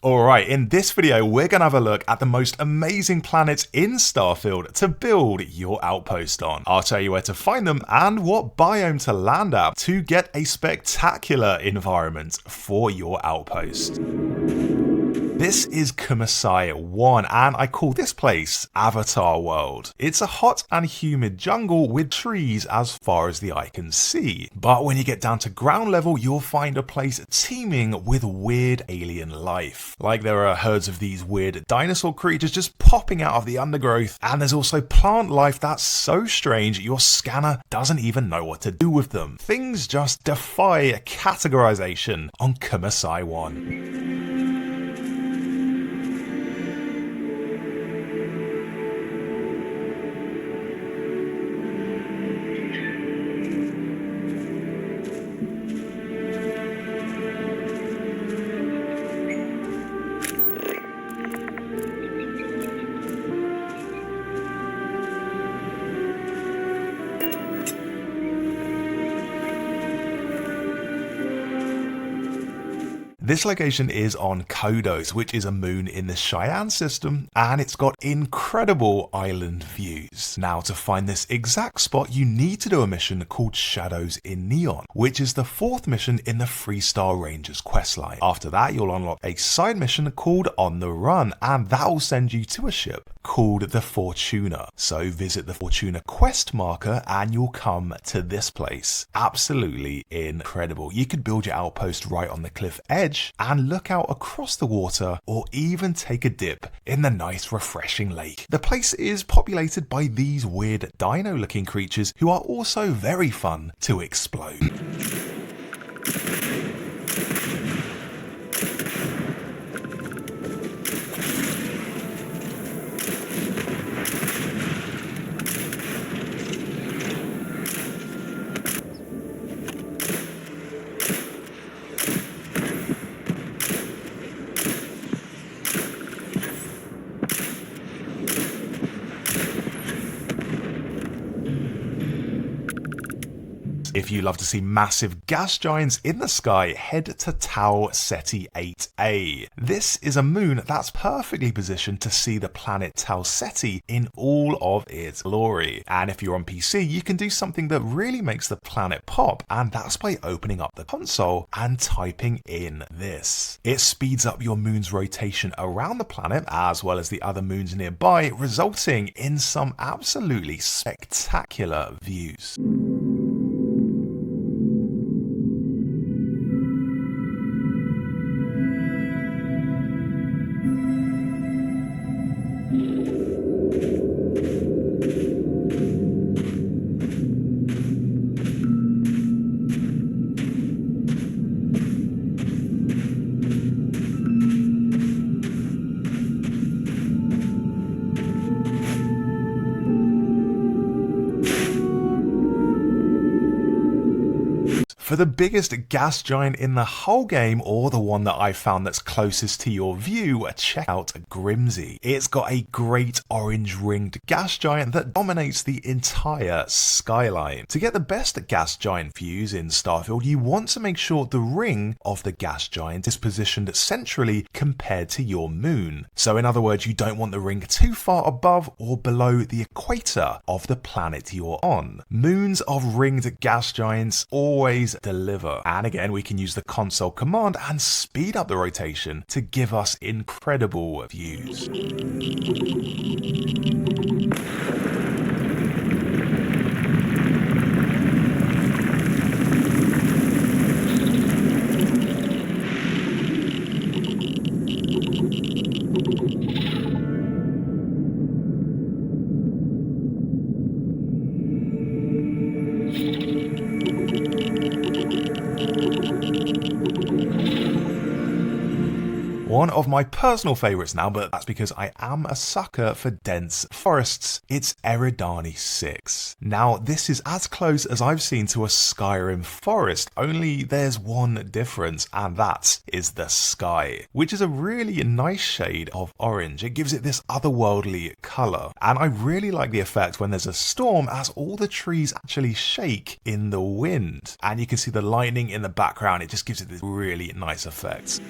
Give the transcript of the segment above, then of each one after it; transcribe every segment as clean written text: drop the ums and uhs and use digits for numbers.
Alright, in this video we're going to have a look at the most amazing planets in Starfield to build your outpost on. I'll tell you where to find them and what biome to land at to get a spectacular environment for your outpost. This is Kumasai 1 and I call this place Avatar World. It's a hot and humid jungle with trees as far as the eye can see. But when you get down to ground level, you'll find a place teeming with weird alien life. Like there are herds of these weird dinosaur creatures just popping out of the undergrowth, and there's also plant life that's so strange your scanner doesn't even know what to do with them. Things just defy categorization on Kumasai 1. This location is on Kodos, which is a moon in the Cheyenne system, and it's got incredible island views. Now, to find this exact spot, you need to do a mission called Shadows in Neon, which is the 4th mission in the 3-star Rangers questline. After that, you'll unlock a side mission called On the Run, and that will send you to a ship called the Fortuna. So visit the Fortuna quest marker and you'll come to this place. Absolutely incredible. You could build your outpost right on the cliff edge and look out across the water, or even take a dip in the nice refreshing lake. The place is populated by these weird dino looking creatures who are also very fun to explode. If you love to see massive gas giants in the sky, head to Tau Ceti 8a. This is a moon that's perfectly positioned to see the planet Tau Ceti in all of its glory. And if you're on PC, you can do something that really makes the planet pop, and that's by opening up the console and typing in this. It speeds up your moon's rotation around the planet, as well as the other moons nearby, resulting in some absolutely spectacular views. For the biggest gas giant in the whole game, or the one that I found that's closest to your view, check out Grimsey. It's got a great orange ringed gas giant that dominates the entire skyline. To get the best gas giant views in Starfield, you want to make sure the ring of the gas giant is positioned centrally compared to your moon. So in other words, you don't want the ring too far above or below the equator of the planet you're on. Moons of ringed gas giants always deliver. And again, we can use the console command and speed up the rotation to give us incredible views. One of my personal favourites now, but that's because I am a sucker for dense forests, it's Eridani 6. Now, this is as close as I've seen to a Skyrim forest, only there's one difference, and that is the sky, which is a really nice shade of orange. It gives it this otherworldly colour, and I really like the effect when there's a storm as all the trees actually shake in the wind, and you can see the lightning in the background. It just gives it this really nice effect.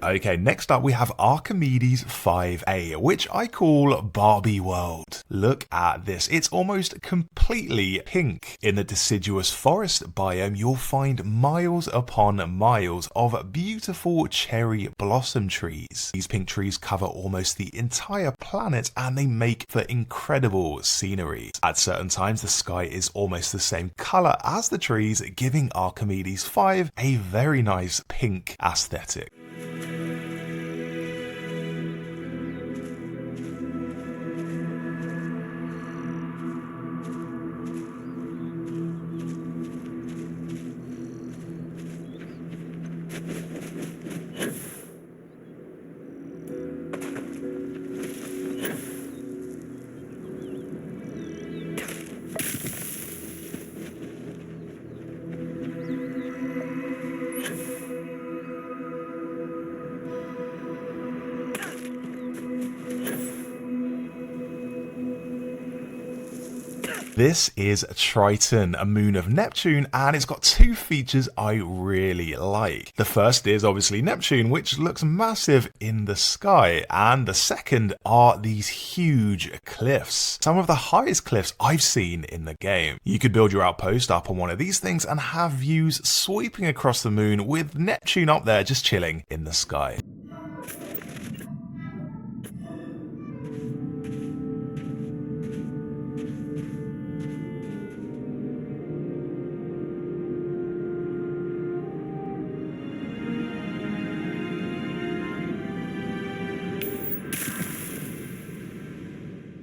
Okay, next up we have Archimedes 5A, which I call Barbie World. Look at this, it's almost completely pink. In the deciduous forest biome, you'll find miles upon miles of beautiful cherry blossom trees. These pink trees cover almost the entire planet and they make for incredible scenery. At certain times, the sky is almost the same color as the trees, giving Archimedes 5 a very nice pink aesthetic. This is Triton, a moon of Neptune, and it's got two features I really like. The first is obviously Neptune, which looks massive in the sky, and the second are these huge cliffs. Some of the highest cliffs I've seen in the game. You could build your outpost up on one of these things and have views sweeping across the moon with Neptune up there just chilling in the sky.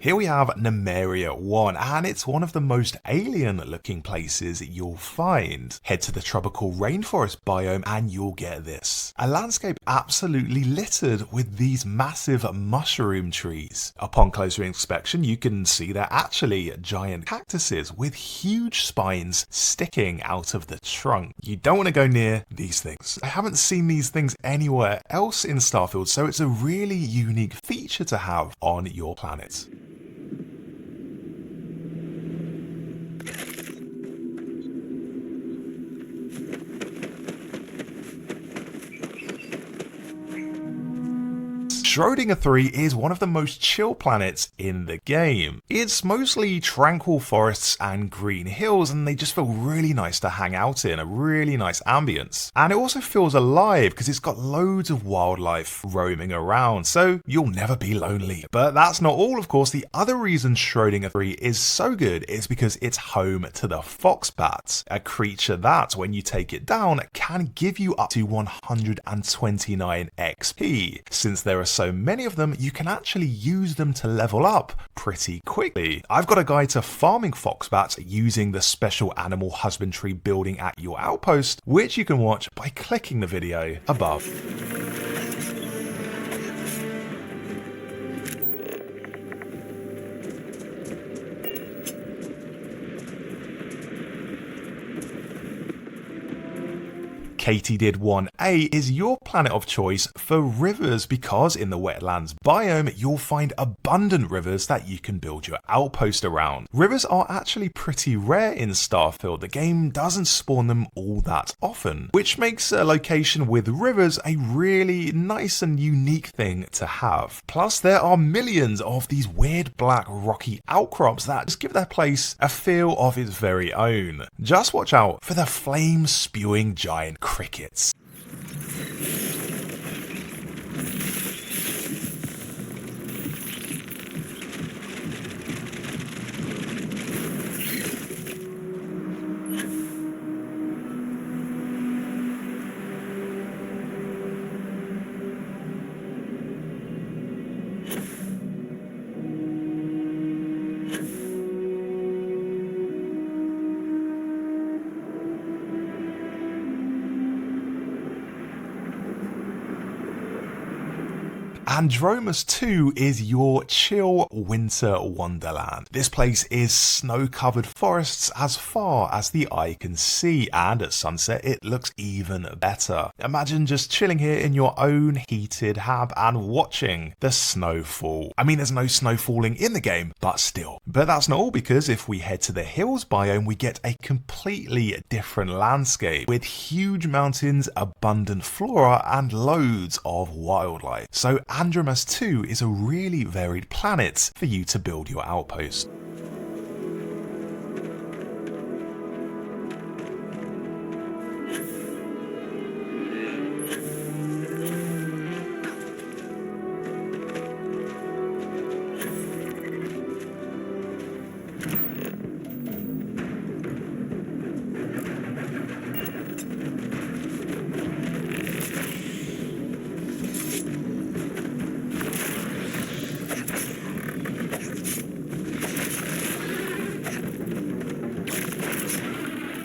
Here we have Nemeria 1, and it's one of the most alien looking places you'll find. Head to the tropical rainforest biome and you'll get this. A landscape absolutely littered with these massive mushroom trees. Upon closer inspection, you can see they're actually giant cactuses with huge spines sticking out of the trunk. You don't want to go near these things. I haven't seen these things anywhere else in Starfield, so it's a really unique feature to have on your planet. Schrödinger 3 is one of the most chill planets in the game. It's mostly tranquil forests and green hills, and they just feel really nice to hang out in, a really nice ambience. And it also feels alive because it's got loads of wildlife roaming around, so you'll never be lonely. But that's not all, of course. The other reason Schrödinger 3 is so good is because it's home to the foxbat, a creature that, when you take it down, can give you up to 129 XP. Since there are so many of them, you can actually use them to level up pretty quickly. I've got a guide to farming foxbats using the special animal husbandry building at your outpost, which you can watch by clicking the video above. Katydid 1A is your planet of choice for rivers because in the wetlands biome you'll find abundant rivers that you can build your outpost around. Rivers are actually pretty rare in Starfield. The game doesn't spawn them all that often, which makes a location with rivers a really nice and unique thing to have. Plus there are millions of these weird black rocky outcrops that just give their place a feel of its very own. Just watch out for the flame spewing giant crickets. Andromas 2 is your chill winter wonderland. This place is snow-covered forests as far as the eye can see, and at sunset it looks even better. Imagine just chilling here in your own heated hab and watching the snow fall. I mean, there's no snow falling in the game, but still. But that's not all, because if we head to the hills biome, we get a completely different landscape with huge mountains, abundant flora, and loads of wildlife. So Andromas 2 is a really varied planet for you to build your outpost.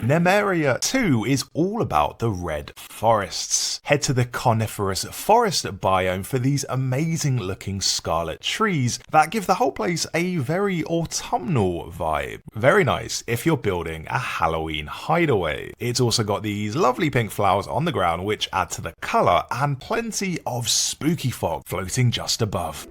Nemeria 2 is all about the red forests. Head to the coniferous forest biome for these amazing looking scarlet trees that give the whole place a very autumnal vibe. Very nice if you're building a Halloween hideaway. It's also got these lovely pink flowers on the ground which add to the colour, and plenty of spooky fog floating just above.